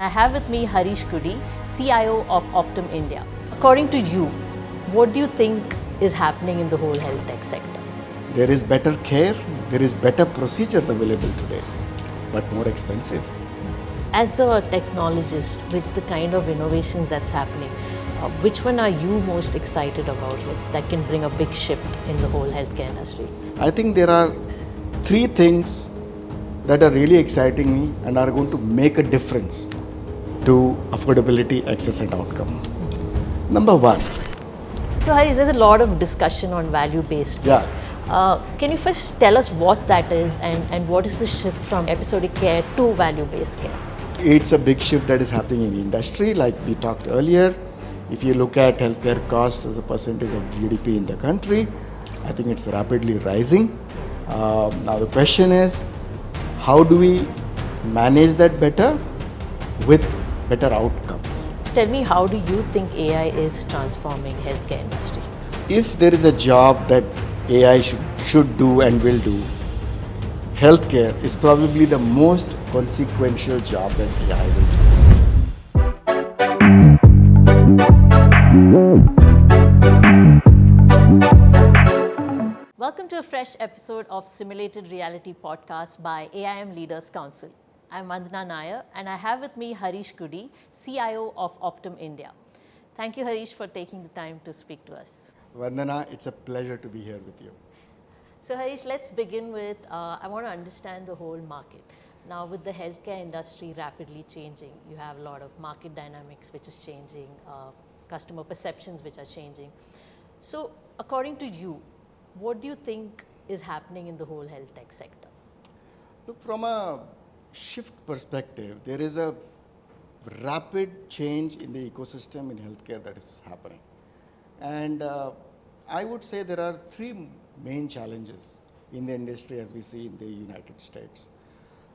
I have with me Harish Gudi, CIO of Optum India. According to you, what do you think is happening in the whole health tech sector? There is better care, there is better procedures available today, but more expensive. As a technologist with the kind of innovations that's happening, which one are you most excited about that can bring a big shift in the whole healthcare industry? I think there are three things that are really exciting me and are going to make a difference to affordability, access, and outcome. Number one, So Harish, there's a lot of discussion on value-based care. Can you first tell us what that is and what is the shift from episodic care to value-based care? it's a big shift that is happening in the industry, like we talked earlier. If you look at healthcare costs as a percentage of GDP in the country, I think it's rapidly rising. Now the question is, how do we manage that better with better outcomes? Tell me, how do you think AI is transforming healthcare industry? If there is a job that AI should do and will do, healthcare is probably the most consequential job that AI will do. Welcome to a fresh episode of Simulated Reality Podcast by AIM Leaders Council. I'm Vandana Nair and I have with me Harish Gudi, CIO of Optum India. Thank you, Harish, for taking the time to speak to us. Vandana, it's a pleasure to be here with you. So Harish, let's begin with, I want to understand the whole market. Now with the healthcare industry rapidly changing, you have a lot of market dynamics which is changing, customer perceptions which are changing. So according to you, what do you think is happening in the whole health tech sector? Look, from a shift perspective, there is a rapid change in the ecosystem in healthcare that is happening. And I would say there are three main challenges in the industry as we see in the United States.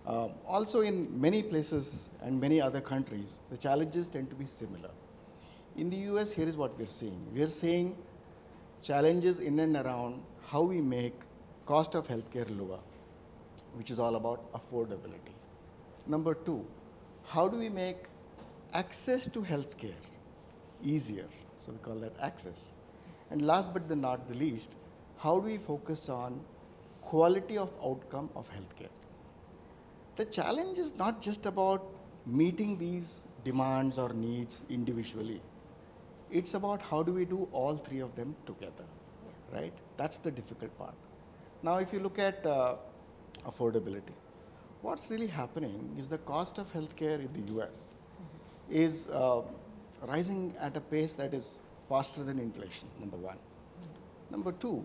Also in many places and many other countries, the challenges tend to be similar. In the US, here is what we're seeing. We're seeing challenges in and around how we make cost of healthcare lower, which is all about affordability. Number two, how do we make access to healthcare easier? So we call that access. And last but not the least, how do we focus on quality of outcome of healthcare? The challenge is not just about meeting these demands or needs individually. It's about how do we do all three of them together, right? That's the difficult part. Now, if you look at affordability, what's really happening is the cost of healthcare in the US is rising at a pace that is faster than inflation, number one. Number two,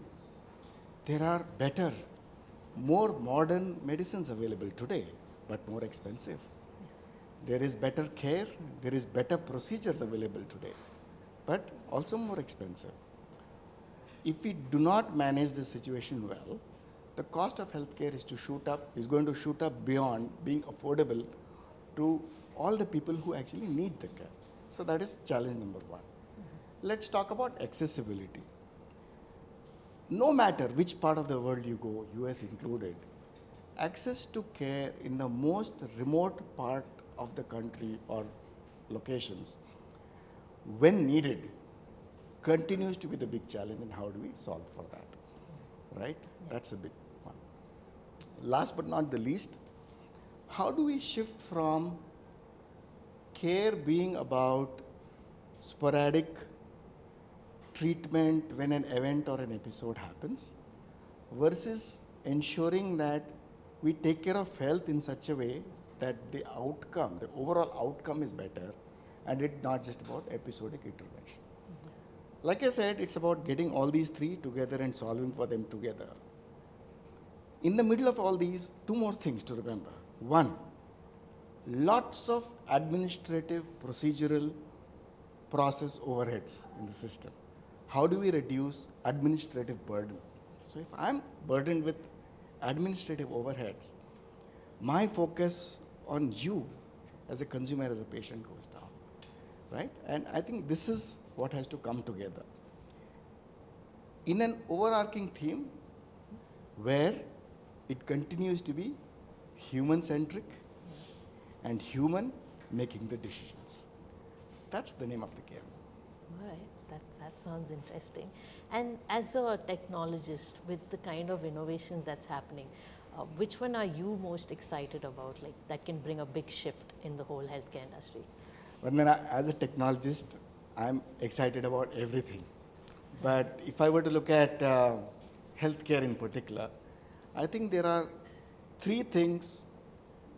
there are better, more modern medicines available today, but more expensive. There is better care, there is better procedures available today, but also more expensive. If we do not manage the situation well, the cost of healthcare is going to shoot up beyond being affordable to all the people who actually need the care. So that is challenge number one. Let's talk about accessibility. No matter which part of the world you go, US included, access to care in the most remote part of the country or locations, when needed, continues to be the big challenge, and how do we solve for that, right? That's a big one. Last but not the least, how do we shift from care being about sporadic treatment when an event or an episode happens versus ensuring that we take care of health in such a way that the outcome, the overall outcome is better and it's not just about episodic intervention. Like I said, it's about getting all these three together and solving for them together. In the middle of all these, two more things to remember. One, lots of administrative, procedural process overheads in the system. How do we reduce administrative burden? So if I'm burdened with administrative overheads, my focus on you as a consumer, as a patient goes down, right? And I think this is what has to come together in an overarching theme where it continues to be human-centric and human making the decisions. That's the name of the game. All right, that sounds interesting. And as a technologist, with the kind of innovations that's happening, which one are you most excited about, like that can bring a big shift in the whole healthcare industry? Vandana, as a technologist, I'm excited about everything. But if I were to look at healthcare in particular, I think there are three things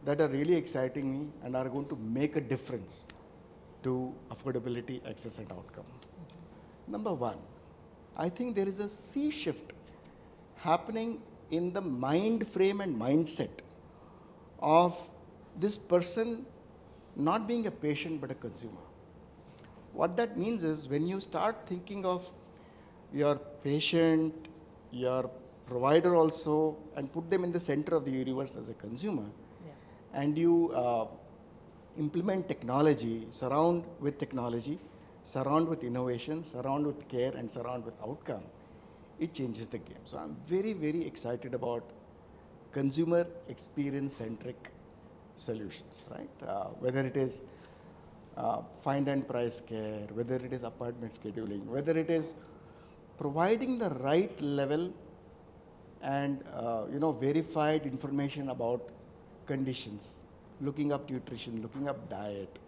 that are really exciting me and are going to make a difference to affordability, access, and outcome. Number one, I think there is a sea shift happening in the mind frame and mindset of this person not being a patient but a consumer. What that means is when you start thinking of your patient, your provider also, and put them in the center of the universe as a consumer, and you implement technology, surround with innovation, surround with care, and surround with outcome, it changes the game. So I'm very, very excited about consumer experience centric solutions, right? Whether it is find and price care, whether it is appointment scheduling, whether it is providing the right level and verified information about conditions, looking up nutrition, looking up diet,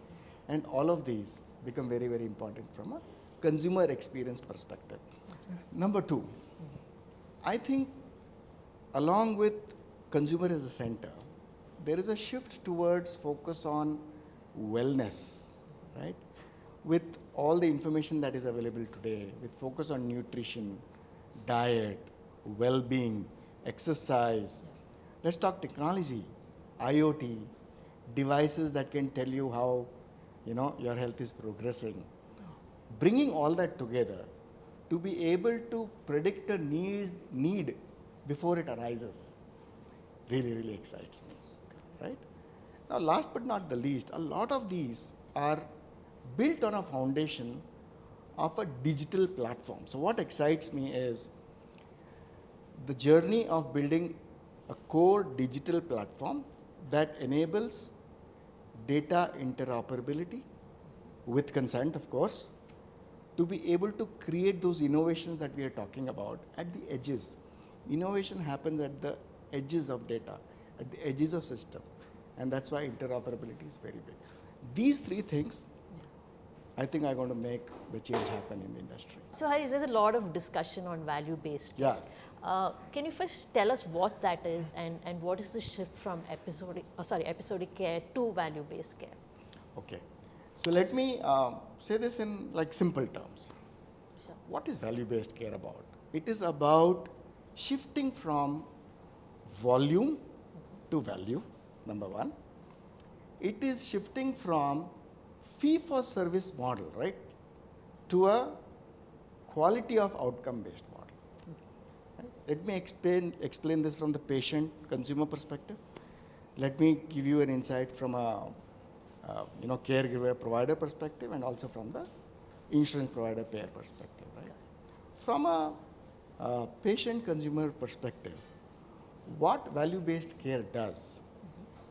and all of these become very, very important from a consumer experience perspective. Number two, I think along with consumer as a center, there is a shift towards focus on wellness, right? With all the information that is available today, with focus on nutrition, diet, well-being, exercise. Let's talk technology, IoT, devices that can tell you how your health is progressing. Bringing all that together to be able to predict a need before it arises really, really excites me, right? Now, last but not the least, a lot of these are built on a foundation of a digital platform. So what excites me is the journey of building a core digital platform that enables data interoperability with consent, of course, to be able to create those innovations that we are talking about at the edges. Innovation happens at the edges of data, at the edges of system, and that's why interoperability is very big. These three things, I think, are going to make the change happen in the industry. So Harish, there's a lot of discussion on value-based care. Yeah. Can you first tell us what that is and what is the shift from episodic care to value-based care? Okay. So let me say this in like simple terms. Sure. What is value-based care about? It is about shifting from volume to value, number one. It is shifting from fee-for-service model, right, to a quality of outcome-based model. Right? Let me explain this from the patient consumer perspective. Let me give you an insight from a caregiver provider perspective and also from the insurance provider payer perspective. Right? From a patient consumer perspective, what value-based care does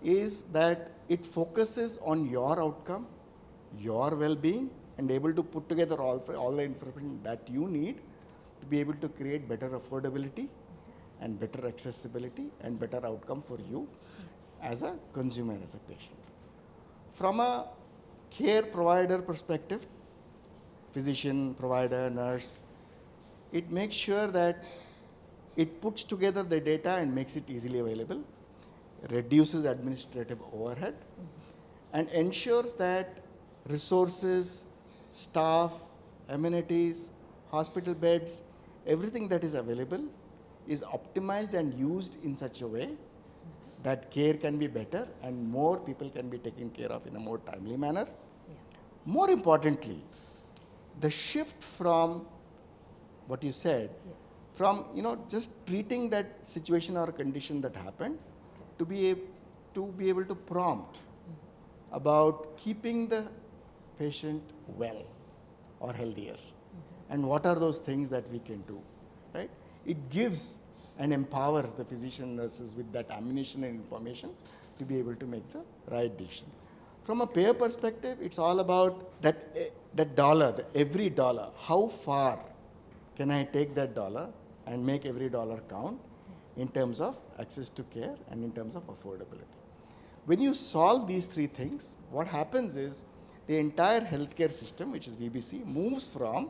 is that it focuses on your outcome, your well-being, and able to put together all the information that you need to be able to create better affordability and better accessibility and better outcome for you as a consumer, as a patient. From a care provider perspective, physician, provider, nurse, it makes sure that it puts together the data and makes it easily available, reduces administrative overhead, and ensures that resources, staff, amenities, hospital beds, everything that is available is optimized and used in such a way that care can be better and more people can be taken care of in a more timely manner. Yeah. More importantly, the shift from what you said, from just treating that situation or condition that happened, to be able to prompt about keeping the patient well or healthier, and what are those things that we can do, right? It gives and empowers the physician nurses with that ammunition and information to be able to make the right decision. From a payer perspective, it's all about that dollar, every dollar. How far can I take that dollar and make every dollar count in terms of access to care and in terms of affordability? When you solve these three things, what happens is the entire healthcare system, which is VBC, moves from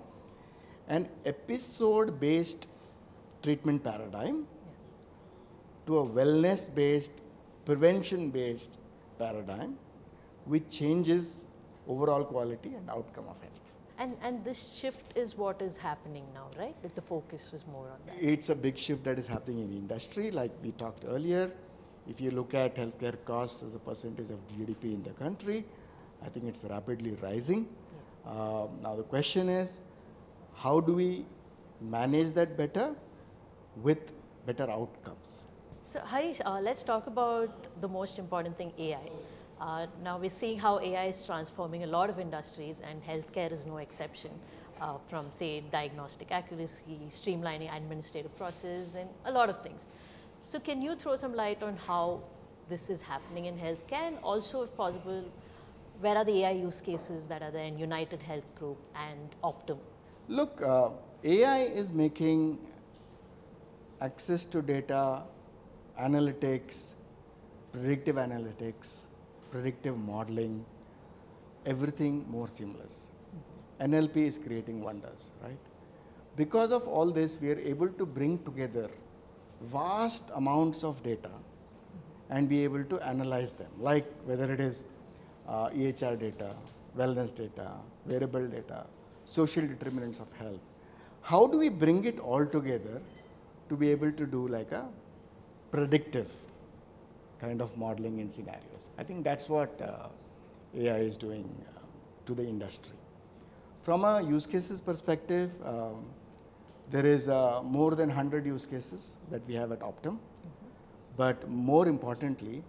an episode-based treatment paradigm to a wellness-based, prevention-based paradigm, which changes overall quality and outcome of health. And this shift is what is happening now, right? That the focus is more on that. It's a big shift that is happening in the industry, like we talked earlier. If you look at healthcare costs as a percentage of GDP in the country, I think it's rapidly rising. Now the question is, how do we manage that better with better outcomes? So Harish, let's talk about the most important thing, AI. Now we're seeing how AI is transforming a lot of industries, and healthcare is no exception. From say diagnostic accuracy, streamlining administrative process, and a lot of things. So can you throw some light on how this is happening in healthcare, and also, if possible, where are the AI use cases that are there in United Health Group and Optum? Look, AI is making access to data, analytics, predictive modeling, everything more seamless. NLP is creating wonders, right? Because of all this, we are able to bring together vast amounts of data and be able to analyze them, like whether it is EHR data, wellness data, wearable data, social determinants of health. How do we bring it all together to be able to do like a predictive kind of modeling in scenarios? I think that's what AI is doing to the industry. From a use cases perspective, there is more than 100 use cases that we have at Optum. But more importantly,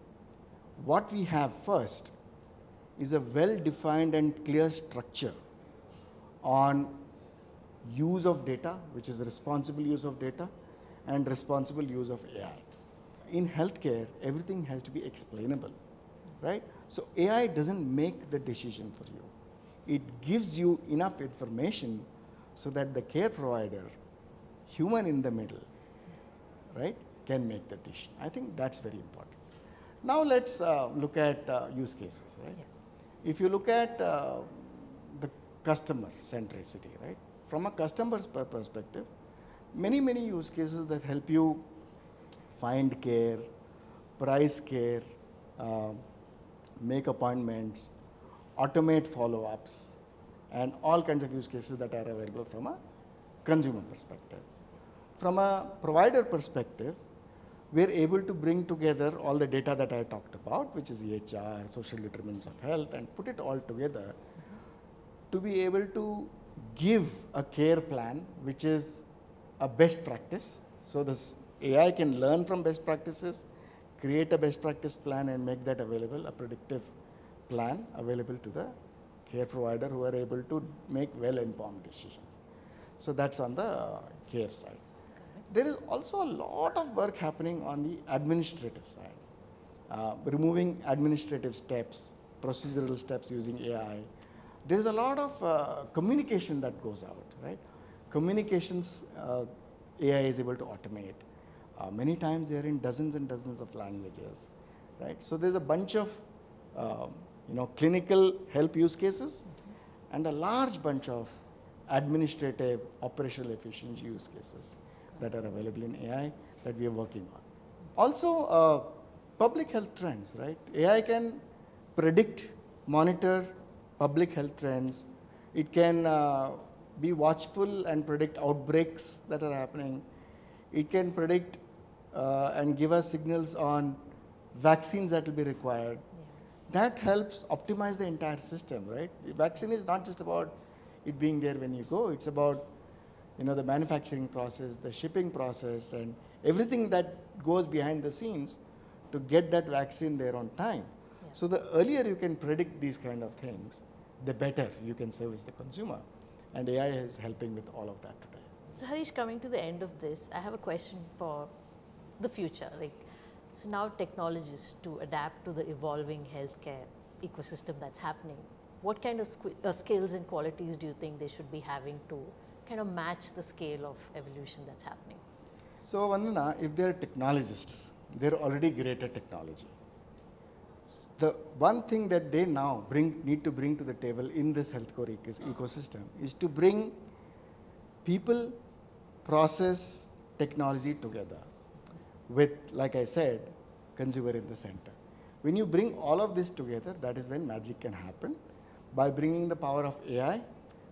what we have first is a well-defined and clear structure on use of data, which is responsible use of data, and responsible use of AI. In healthcare, everything has to be explainable, right? So AI doesn't make the decision for you. It gives you enough information so that the care provider, human in the middle, right, can make the decision. I think that's very important. Now let's look at use cases, right? Yeah. If you look at the customer centricity, right? From a customer's perspective, many use cases that help you find care, price care, make appointments, automate follow-ups, and all kinds of use cases that are available from a consumer perspective. From a provider perspective, we're able to bring together all the data that I talked about, which is EHR, social determinants of health, and put it all together to be able to give a care plan, which is a best practice. So this AI can learn from best practices, create a best practice plan, and make that available, a predictive plan available to the care provider, who are able to make well-informed decisions. So that's on the care side. There is also a lot of work happening on the administrative side, removing administrative steps, procedural steps using AI. There is a lot of communication that goes out, right? Communications, AI is able to automate. Many times they are in dozens and dozens of languages, right? So there's a bunch of clinical help use cases and a large bunch of administrative, operational efficiency use cases that are available in AI that we are working on. Also, public health trends, right? AI can predict, monitor public health trends. It can be watchful and predict outbreaks that are happening. It can predict and give us signals on vaccines that will be required. Yeah. That helps optimize the entire system, right? The vaccine is not just about it being there when you go. It's about the manufacturing process, the shipping process, and everything that goes behind the scenes to get that vaccine there on time. Yeah. So the earlier you can predict these kind of things, the better you can service the consumer. And AI is helping with all of that today. So Harish, coming to the end of this, I have a question for the future. So now technologists, to adapt to the evolving healthcare ecosystem that's happening, what kind of skills and qualities do you think they should be having to kind of match the scale of evolution that's happening? So, Vandana, if they're technologists, they're already great at technology. The one thing that they now need to bring to the table in this healthcare ecosystem is to bring people, process, technology together with, like I said, consumer in the center. When you bring all of this together, that is when magic can happen, by bringing the power of AI,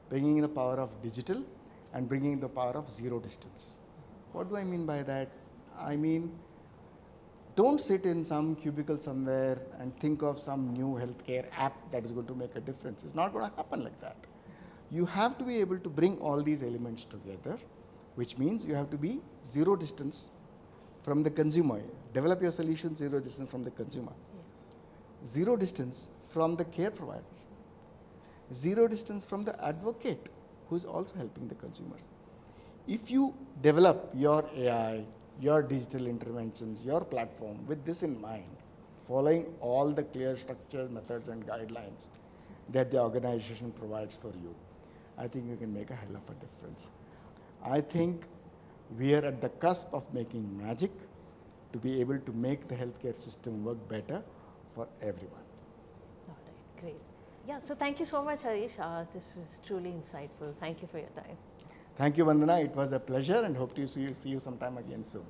bringing the power of digital, and bringing the power of zero distance. What do I mean by that? I mean, don't sit in some cubicle somewhere and think of some new healthcare app that is going to make a difference. It's not going to happen like that. You have to be able to bring all these elements together, which means you have to be zero distance from the consumer. Develop your solution zero distance from the consumer. Yeah. Zero distance from the care provider. Zero distance from the advocate who is also helping the consumers. If you develop your AI, your digital interventions, your platform with this in mind, following all the clear structures, methods, and guidelines that the organization provides for you, I think you can make a hell of a difference. I think we are at the cusp of making magic to be able to make the healthcare system work better for everyone. All right, great. Yeah, so thank you so much, Harish. This is truly insightful. Thank you for your time. Thank you, Vandana. It was a pleasure, and hope to see you sometime again soon.